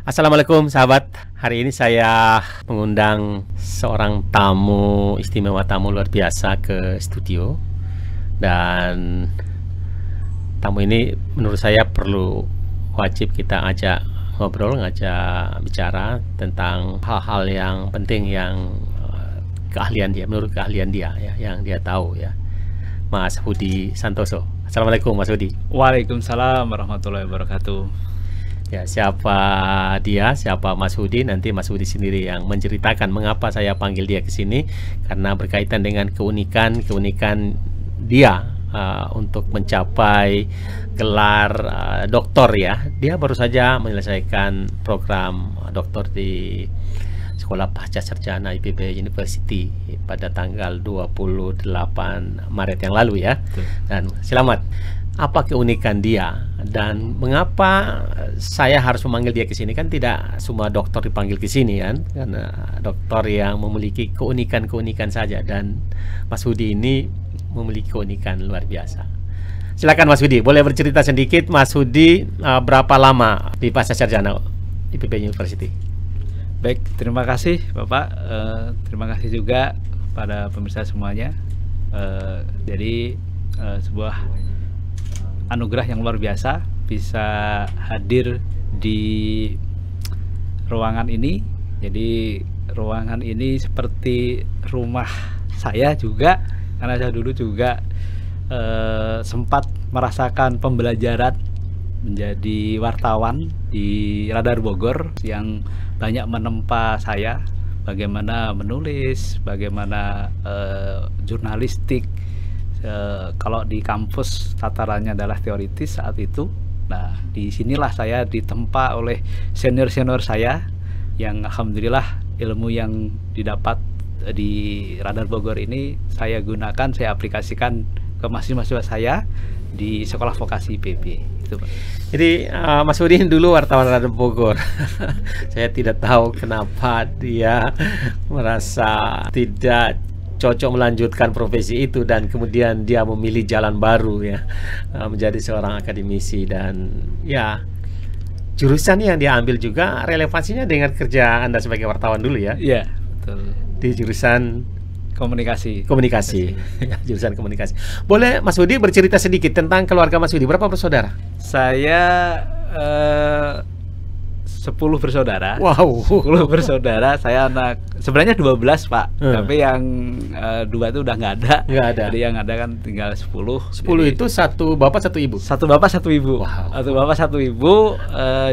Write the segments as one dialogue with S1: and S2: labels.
S1: Assalamualaikum sahabat. Hari ini saya mengundang seorang tamu istimewa, tamu luar biasa ke studio. Dan tamu ini menurut saya perlu wajib kita ajak ngobrol, ngajak bicara tentang hal-hal yang penting yang keahlian dia, menurut keahlian dia ya, yang dia tahu ya. Mas Hudi Santoso. Assalamualaikum Mas Hudi.
S2: Waalaikumsalam warahmatullahi wabarakatuh.
S1: Ya, siapa dia, siapa Mas Hudi? Nanti Mas Hudi sendiri yang menceritakan mengapa saya panggil dia ke sini, karena berkaitan dengan keunikan dia untuk mencapai gelar doktor ya. Dia baru saja menyelesaikan program doktor di Sekolah Pasca Sarjana IPB University pada tanggal 28 Maret yang lalu ya. Dan selamat. Apa keunikan dia dan mengapa saya harus memanggil dia ke sini? Kan tidak semua dokter dipanggil ke sini kan, karena dokter yang memiliki keunikan saja, dan Mas Hudi ini memiliki keunikan luar biasa. Silakan Mas Hudi, boleh bercerita sedikit Mas Hudi berapa lama di Pasca Sarjana IPB University?
S2: Baik, terima kasih Bapak. Terima kasih juga pada pemirsa semuanya. Jadi sebuah anugerah yang luar biasa bisa hadir di ruangan ini. Jadi ruangan ini seperti rumah saya juga, karena saya dulu juga sempat merasakan pembelajaran menjadi wartawan di Radar Bogor yang banyak menempa saya, bagaimana menulis, bagaimana jurnalistik. Kalau di kampus tatarannya adalah teoritis saat itu. Nah, disinilah saya ditempa oleh senior-senior saya yang alhamdulillah ilmu yang didapat di Radar Bogor ini saya gunakan, saya aplikasikan ke mahasiswa saya di sekolah vokasi IPB. Itu, Pak.
S1: Jadi Mas Hudi dulu wartawan Radar Bogor. Saya tidak tahu kenapa dia merasa tidak cocok melanjutkan profesi itu, dan kemudian dia memilih jalan baru ya, menjadi seorang akademisi. Dan ya, jurusan yang dia ambil juga relevansinya dengan kerja Anda sebagai wartawan dulu ya.
S2: Iya, betul.
S1: Di jurusan
S2: komunikasi.
S1: Jurusan komunikasi. Boleh Mas Hudi bercerita sedikit tentang keluarga Mas Hudi? Berapa bersaudara?
S2: Saya 10 bersaudara.
S1: Wow.
S2: 10 bersaudara. Saya anak, sebenarnya 12 Pak, tapi yang 2 itu udah nggak ada. Jadi yang ada kan tinggal 10.
S1: 10 jadi, itu satu bapak satu ibu?
S2: Satu bapak satu ibu.
S1: Wow.
S2: Satu bapak satu ibu.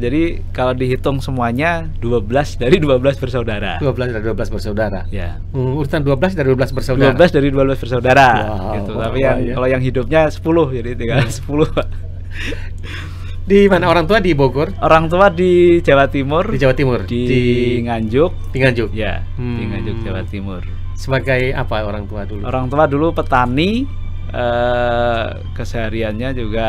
S2: Jadi kalau dihitung semuanya 12 dari 12 bersaudara.
S1: 12 dari 12 bersaudara.
S2: Ya.
S1: Urutan 12 dari 12 bersaudara.
S2: 12 dari 12 bersaudara.
S1: Wow.
S2: Gitu. Tapi yang kalau yang hidupnya 10, jadi tinggal 10 Pak.
S1: Di mana orang tua? Di Bogor?
S2: Orang tua di Jawa Timur.
S1: Di Jawa Timur.
S2: Di Nganjuk.
S1: Di Nganjuk.
S2: Ya, di Nganjuk Jawa Timur.
S1: Sebagai apa orang tua dulu?
S2: Orang tua dulu petani, kesehariannya juga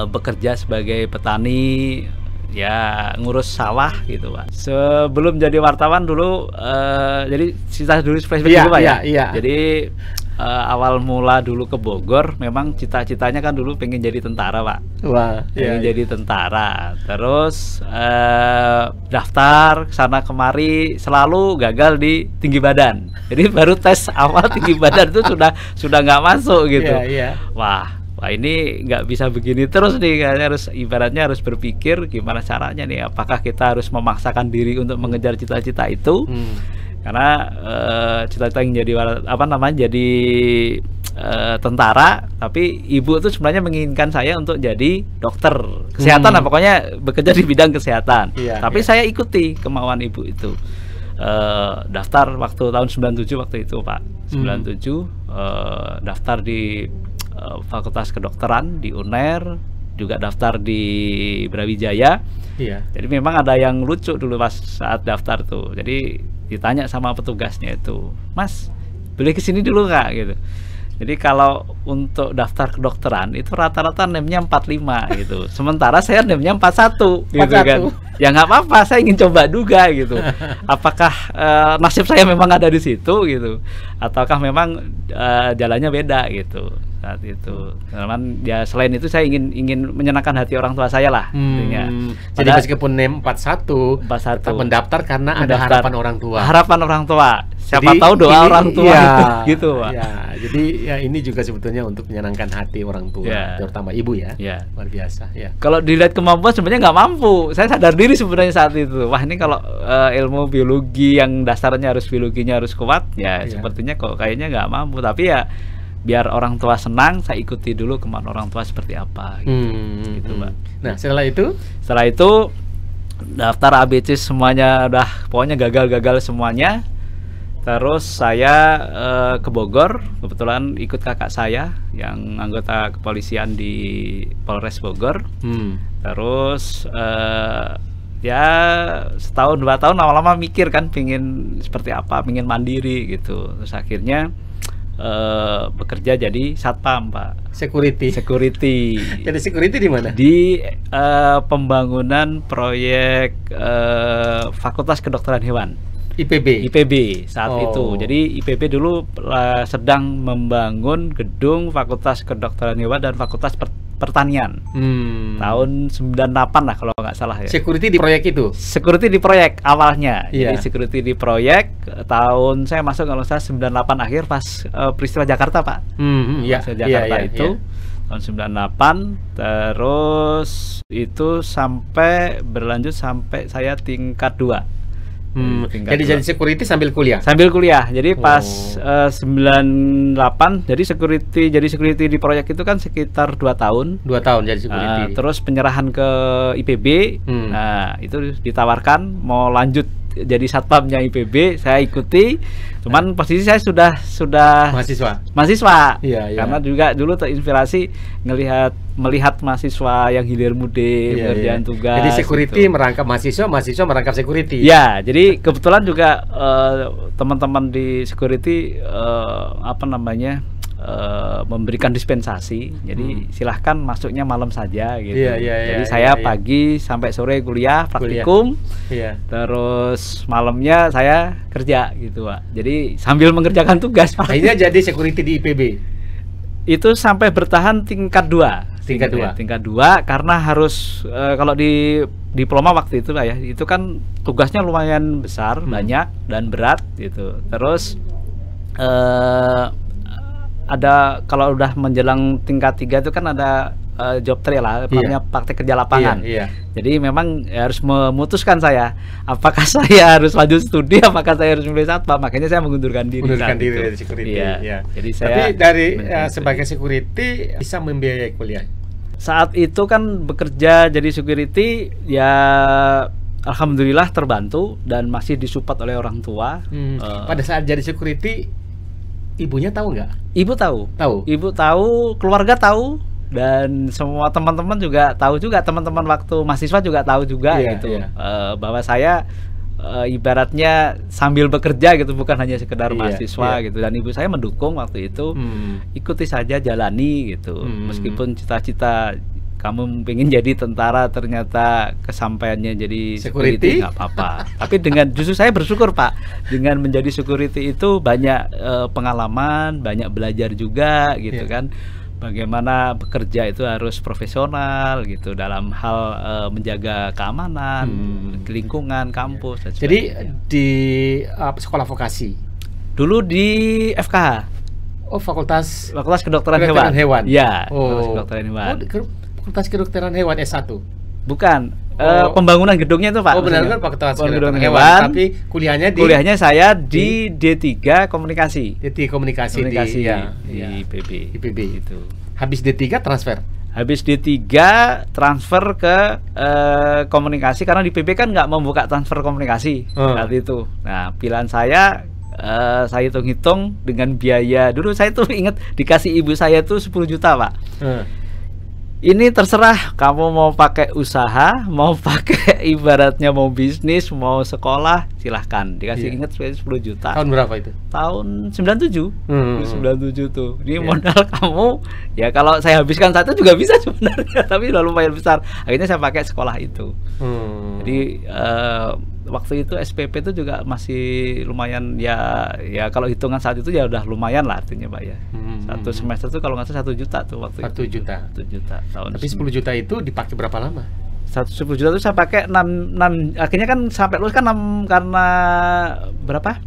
S2: bekerja sebagai petani, ya ngurus sawah gitu Pak. Sebelum jadi wartawan dulu, jadi cerita dulu flashback dulu Pak ya.
S1: Iya.
S2: Jadi awal mula dulu ke Bogor, memang cita-citanya kan dulu pengen jadi tentara Pak.
S1: Wah,
S2: pengen jadi tentara. Terus daftar sana kemari, selalu gagal di tinggi badan. Jadi baru tes awal tinggi badan itu sudah nggak masuk gitu. Wah ini nggak bisa begini terus nih, ibaratnya harus berpikir gimana caranya nih, apakah kita harus memaksakan diri untuk mengejar cita-cita itu. Karena cita-cita yang jadi tentara, tapi ibu itu sebenarnya menginginkan saya untuk jadi dokter kesehatan, pokoknya bekerja di bidang kesehatan. Tapi saya ikuti kemauan ibu itu. Daftar waktu tahun 97 waktu itu Pak. 97 daftar di Fakultas Kedokteran di UNER, juga daftar di Brawijaya. Jadi memang ada yang lucu dulu pas saat daftar tuh. Jadi ditanya sama petugasnya itu, Mas, boleh kesini dulu nggak gitu. Jadi kalau untuk daftar kedokteran itu rata-rata NEM-nya 45 gitu. Sementara saya NEM-nya 41 gitu kan. Ya nggak apa-apa, saya ingin coba juga gitu. Apakah nasib saya memang ada di situ gitu, ataukah memang jalannya beda gitu. saat itu. Cuman ya selain itu saya ingin menyenangkan hati orang tua saya lah intinya.
S1: Jadi meskipun NEM 41 tetap mendaftar karena ada harapan orang tua.
S2: Harapan orang tua. Siapa
S1: Jadi
S2: tahu doa orang tua
S1: iya,
S2: gitu, Pak.
S1: Ya, jadi ya ini juga sebetulnya untuk menyenangkan hati orang tua, terutama ibu ya. Luar biasa ya.
S2: Kalau dilihat kemampuan sebenarnya nggak mampu. Saya sadar diri sebenarnya saat itu. Wah, ini kalau ilmu biologi yang dasarnya biologinya harus kuat, ya sepertinya kok kayaknya nggak mampu. Tapi ya biar orang tua senang, saya ikuti dulu kemauan orang tua seperti apa gitu, Pak.
S1: Nah, setelah itu
S2: daftar ABC semuanya udah pokoknya gagal semuanya. Terus saya ke Bogor, kebetulan ikut kakak saya yang anggota kepolisian di Polres Bogor. Terus ya setahun 2 tahun lama-lama mikir kan pingin seperti apa, pingin mandiri gitu. Terus akhirnya bekerja jadi satpam, Pak. Security.
S1: Jadi security di mana?
S2: Di pembangunan proyek Fakultas Kedokteran Hewan. IPB saat itu. Jadi IPB dulu sedang membangun gedung Fakultas Kedokteran Hewan dan Fakultas Pertanian. Tahun 98 lah kalau nggak salah ya.
S1: Security di proyek itu?
S2: Security di proyek awalnya. Jadi security di proyek tahun saya masuk kalau saya 98 akhir pas peristiwa Jakarta, Pak. Jakarta itu tahun 98, terus itu sampai berlanjut sampai saya tingkat 2.
S1: Jadi security sambil kuliah?
S2: Sambil kuliah. Jadi pas 98 jadi security di proyek itu kan sekitar 2 tahun.
S1: 2 tahun jadi security.
S2: Terus penyerahan ke IPB. Nah, itu ditawarkan mau lanjut jadi satpamnya IPB, saya ikuti. Cuman posisi saya sudah mahasiswa. Karena juga dulu terinspirasi melihat mahasiswa yang hilir mudik, pengerjaan tugas.
S1: Jadi security gitu. Merangkap mahasiswa merangkap security.
S2: Ya, jadi kebetulan juga teman-teman di security memberikan dispensasi. Jadi silahkan masuknya malam saja gitu. Jadi saya pagi sampai sore kuliah praktikum. Terus malamnya saya kerja gitu, Pak. Jadi sambil mengerjakan tugas.
S1: Akhirnya jadi security di IPB.
S2: Itu sampai bertahan tingkat 2. Tingkat 2 karena harus kalau di diploma waktu itu lah ya. Itu kan tugasnya lumayan besar, banyak dan berat gitu. Terus ada kalau udah menjelang tingkat 3 itu kan ada job trial lah, namanya praktek kerja lapangan. Jadi memang harus memutuskan saya, apakah saya harus lanjut studi, apakah saya harus mulai satpam. Makanya saya mengundurkan diri
S1: dari security.
S2: Jadi
S1: saya dari sebagai security bisa membiayai kuliah.
S2: Saat itu kan bekerja jadi security ya alhamdulillah terbantu dan masih disupport oleh orang tua.
S1: Pada saat jadi security ibunya tahu nggak? Ibu
S2: tahu, keluarga tahu, dan semua teman-teman juga tahu juga, teman-teman waktu mahasiswa juga tahu juga bahwa saya ibaratnya sambil bekerja gitu, bukan hanya sekedar mahasiswa gitu. Dan ibu saya mendukung waktu itu, ikuti saja, jalani gitu. Meskipun cita-cita kamu pengen jadi tentara, ternyata kesampaiannya jadi security, nggak apa-apa. Tapi justru saya bersyukur, Pak, dengan menjadi security itu banyak pengalaman, banyak belajar juga gitu kan. Bagaimana bekerja itu harus profesional gitu dalam hal menjaga keamanan, lingkungan, kampus. Dan
S1: jadi di sekolah vokasi
S2: dulu di FKH.
S1: Fakultas
S2: Kedokteran Hewan. Fakultas Kedokteran Hewan.
S1: Fakultas Kedokteran Hewan S1?
S2: Bukan, pembangunan gedungnya itu, Pak.
S1: Benar-benar Fakultas Kedokteran Hewan, tapi kuliahnya saya di D3 Komunikasi. D3 Komunikasi di IPB itu. Habis D3 transfer?
S2: Habis D3 transfer ke komunikasi, karena di IPB kan nggak membuka transfer komunikasi saat itu. Nah, pilihan saya hitung-hitung dengan biaya. Dulu saya tuh ingat dikasih ibu saya tuh 10 juta, Pak. Ini terserah kamu mau pakai usaha, mau pakai ibaratnya mau bisnis, mau sekolah, silahkan. Dikasih ingat 10 juta.
S1: Tahun berapa itu?
S2: Tahun 97. 97 tuh. Ini modal kamu. Ya kalau saya habiskan saat itu juga bisa sebenarnya, tapi udah lumayan besar. Akhirnya saya pakai sekolah itu. Jadi waktu itu SPP itu juga masih lumayan ya kalau hitungan saat itu ya udah lumayan lah artinya, Pak ya. Satu semester tuh kalau nggak salah 1 juta tuh waktu
S1: 1
S2: itu.
S1: juta.
S2: 1 juta tahun.
S1: Tapi 10 juta itu dipakai berapa lama?
S2: 10 juta itu saya pakai 6 akhirnya kan sampai lulus kan 6 karena berapa?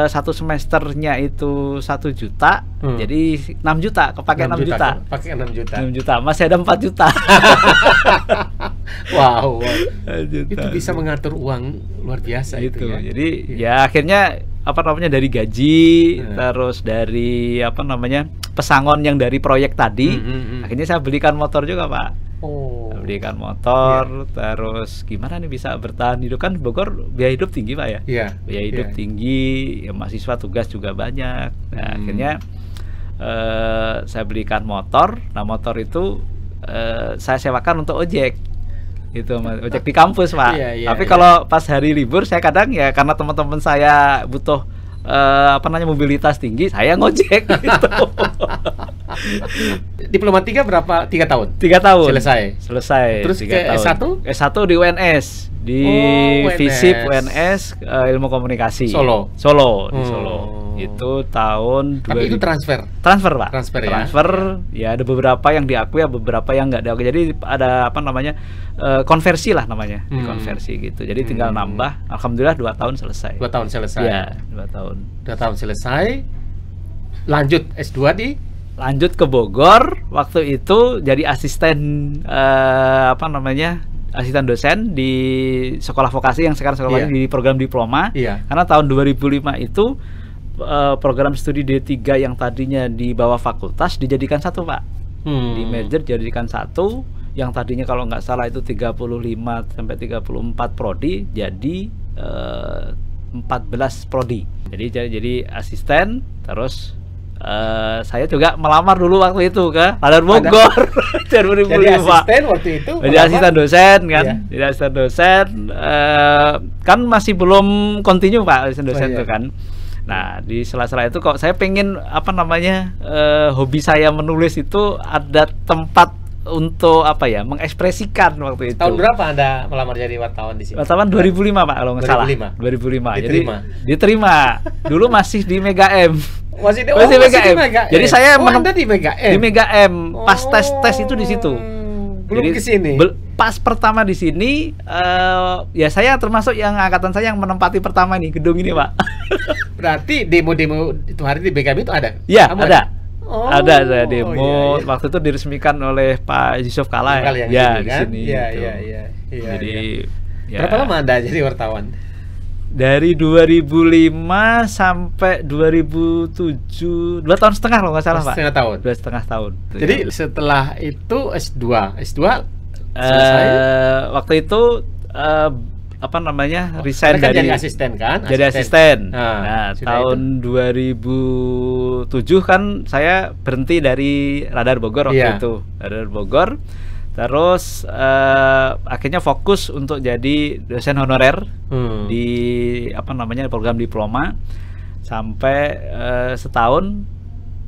S2: Satu semesternya itu 1 juta, jadi 6 juta, kepake 6 juta.
S1: Pakai 6 juta.
S2: 6 juta, masih ada 4 juta.
S1: Wow,
S2: Juta.
S1: itu bisa mengatur uang luar biasa itu ya.
S2: Jadi ya akhirnya apa namanya dari gaji, terus dari apa namanya pesangon yang dari proyek tadi, akhirnya saya belikan motor juga, Pak. Saya belikan motor, terus gimana nih bisa bertahan hidup, kan Bogor biaya hidup tinggi, Pak ya.
S1: Iya.
S2: Biaya hidup tinggi, ya mahasiswa tugas juga banyak. Nah, akhirnya saya belikan motor. Nah, motor itu saya sewakan untuk ojek. Gitu, ojek di kampus, Pak. Tapi kalau pas hari libur saya kadang ya karena teman-teman saya butuh apa namanya mobilitas tinggi, saya ngojek gitu.
S1: Diploma 3 berapa? 3 tahun?
S2: 3 tahun. Selesai.
S1: Terus
S2: 3
S1: ke
S2: tahun. S1 di UNS. Di FISIP UNS Ilmu Komunikasi.
S1: Solo.
S2: Di Solo. Itu tahun 2000.
S1: Tapi itu transfer,
S2: Pak.
S1: Transfer
S2: ya ada beberapa yang diakui, ada beberapa yang nggak diakui. Jadi ada apa namanya konversi lah namanya, konversi gitu. Jadi tinggal nambah. Alhamdulillah 2 tahun selesai.
S1: 2 tahun selesai.
S2: Ya, 2 tahun.
S1: 2 tahun selesai. Lanjut S2 di?
S2: Lanjut ke Bogor. Waktu itu jadi asisten apa namanya? Asisten dosen di sekolah vokasi yang sekarang sekolah vokasi di program diploma. Karena tahun 2005 itu program studi D3 yang tadinya di bawah fakultas dijadikan satu, Pak. Di merger dijadikan satu, yang tadinya kalau nggak salah itu 35 sampai 34 prodi jadi 14 prodi. Jadi asisten, terus saya juga melamar dulu waktu itu ke Radar Bogor. 2005.
S1: Jadi asisten waktu itu.
S2: Jadi asisten dosen kan. Jadi asisten dosen kan masih belum continue, Pak, asisten dosen itu kan. Nah, di sela-sela itu kok saya pengen apa namanya hobi saya menulis itu ada tempat untuk apa ya, mengekspresikan waktu itu.
S1: Tahun berapa Anda melamar jadi wartawan di sini?
S2: Wartawan 2005, Pak, kalau nggak salah. 2005. Jadi diterima. Dulu masih di Mega M.
S1: Masih
S2: Mega M. Jadi saya
S1: Anda di Mega M.
S2: Di Mega M. Pas tes itu di situ.
S1: Belum ke sini.
S2: Pas pertama di sini ya saya termasuk yang angkatan saya yang menempati pertama nih gedung ini, Pak.
S1: Berarti demo-demo itu hari di BKM itu ada?
S2: Iya, ada. Ada demo. Waktu itu diresmikan oleh Pak Yusuf Kala ya di sini. Iya. Jadi
S1: berapa lama Anda jadi wartawan?
S2: Dari 2005 sampai 2007, 2,5 tahun kalau nggak salah, Pak. 2,5 tahun.
S1: Jadi setelah itu S2
S2: selesai. Waktu itu apa namanya resign
S1: kan
S2: dari
S1: jadi asisten kan?
S2: Jadi asisten. Nah, tahun 2007 kan saya berhenti dari Radar Bogor waktu itu. Radar Bogor. Terus akhirnya fokus untuk jadi dosen honorer di apa namanya program diploma sampai setahun.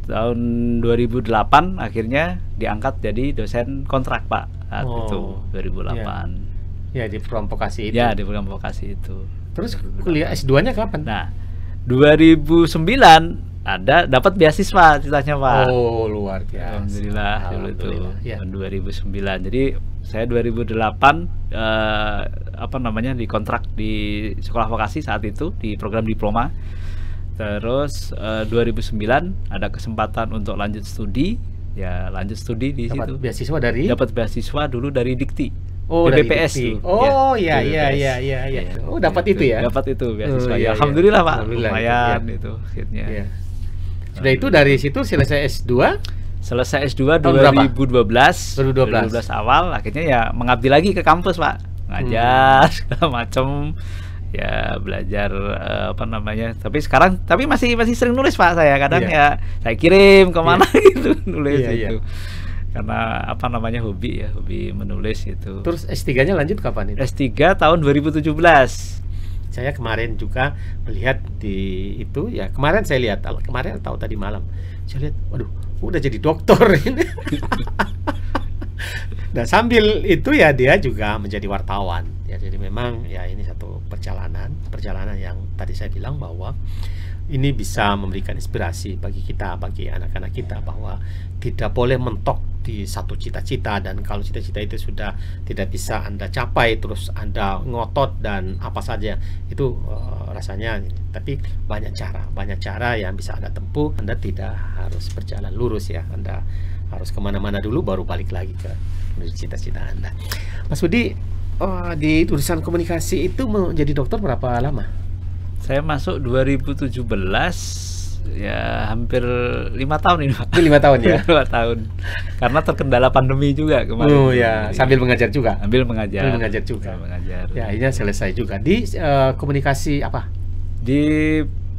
S2: Tahun 2008 akhirnya diangkat jadi dosen kontrak, Pak. Saat itu 2008.
S1: Ya, di program vokasi itu.
S2: Ya, di program vokasi itu.
S1: Terus kuliah S2-nya kapan?
S2: Nah, 2009 dapat beasiswa ceritanya, Pak.
S1: Oh, luar biasa.
S2: Alhamdulillah dulu itu tahun 2009. Jadi saya 2008 apa namanya dikontrak di sekolah vokasi saat itu di program diploma. Terus 2009 ada kesempatan untuk lanjut studi. Ya, lanjut studi di situ.
S1: Beasiswa dari?
S2: Dapat beasiswa dulu dari Dikti.
S1: Dari
S2: BPS
S1: Dikti. Oh, iya. Oh, dapat itu ya?
S2: Dapat itu beasiswa. Alhamdulillah, Pak. Lumayan itu akhirnya.
S1: Sudah itu dari situ selesai S2?
S2: Selesai S2 2012 awal, akhirnya ya mengabdi lagi ke kampus, Pak. Ngajar segala macam. Ya belajar apa namanya. Tapi sekarang masih sering nulis, Pak, saya. Kadang ya saya kirim kemana gitu nulis itu. Karena apa namanya hobi menulis itu.
S1: Terus S3-nya lanjut kapan itu?
S2: S3 tahun 2017.
S1: Saya kemarin juga melihat di itu ya, kemarin atau tadi malam saya lihat, waduh, udah jadi doktor ini. Nah, sambil itu ya dia juga menjadi wartawan Ya, jadi memang ya ini satu perjalanan yang tadi saya bilang bahwa ini bisa memberikan inspirasi bagi kita, bagi anak-anak kita, bahwa tidak boleh mentok di satu cita-cita, dan kalau cita-cita itu sudah tidak bisa Anda capai, terus Anda ngotot dan apa saja itu rasanya. Tapi banyak cara yang bisa Anda tempuh. Anda tidak harus berjalan lurus ya, Anda harus kemana-mana dulu baru balik lagi ke cita-cita Anda. Mas Budi, di urusan komunikasi itu menjadi dokter berapa lama?
S2: Saya masuk 2017, ya hampir 5 tahun ini, Pak.
S1: Itu 5 tahun ya?
S2: 5 tahun. Karena terkendala pandemi juga kemarin.
S1: Oh ya, sambil mengajar juga?
S2: Sambil mengajar.
S1: Sambil mengajar juga.
S2: Sambil mengajar.
S1: Ya, akhirnya selesai juga. Di komunikasi apa?
S2: Di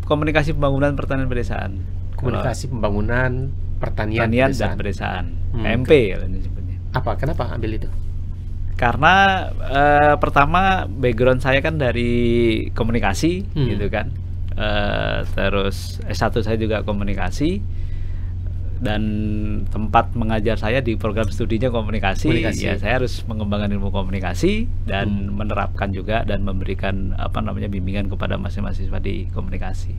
S2: komunikasi pembangunan pertanian pedesaan.
S1: Komunikasi pembangunan pertanian
S2: dan pedesaan. KMP ya ini sebutnya.
S1: Apa? Kenapa ambil itu?
S2: Karena pertama background saya kan dari komunikasi gitu kan. Terus S1 saya juga komunikasi, dan tempat mengajar saya di program studinya komunikasi. Ya saya harus mengembangkan ilmu komunikasi dan menerapkan juga dan memberikan bimbingan kepada mahasiswa di komunikasi.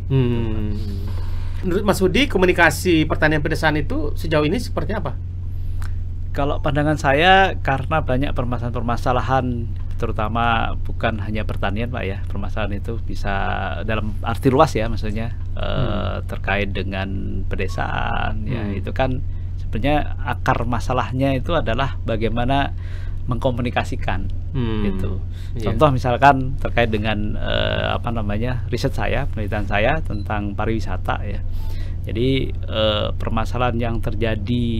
S1: Menurut Mas Budi, komunikasi pertanian pedesaan itu sejauh ini seperti apa?
S2: Kalau pandangan saya, karena banyak permasalahan-permasalahan, terutama bukan hanya pertanian, Pak ya, permasalahan itu bisa dalam arti luas ya, maksudnya terkait dengan pedesaan, ya itu kan sebenarnya akar masalahnya itu adalah bagaimana mengkomunikasikan gitu. Contoh misalkan terkait dengan riset saya, penelitian saya tentang pariwisata ya. Jadi permasalahan yang terjadi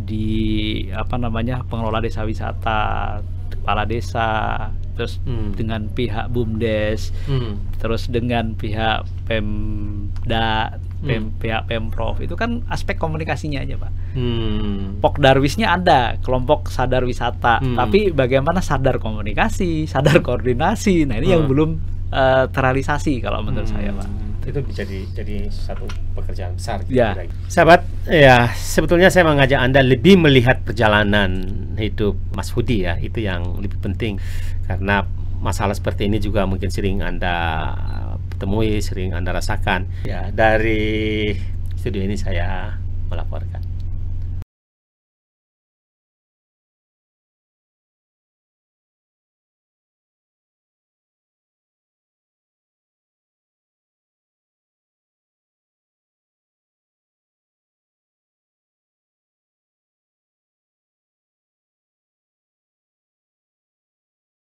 S2: di pengelola desa wisata, kepala desa, terus dengan pihak BUMDes, terus dengan pihak Pemda, pihak Pemprov, itu kan aspek komunikasinya aja, Pak. Pokdarwisnya ada, kelompok sadar wisata, tapi bagaimana sadar komunikasi, sadar koordinasi, nah ini yang belum terrealisasi kalau menurut saya, Pak.
S1: Itu jadi satu pekerjaan besar gitu
S2: ya.
S1: Sahabat, ya sebetulnya saya mengajak Anda lebih melihat perjalanan hidup Mas Budi ya, itu yang lebih penting, karena masalah seperti ini juga mungkin sering Anda temui, sering Anda rasakan. Ya, dari studio ini saya melaporkan.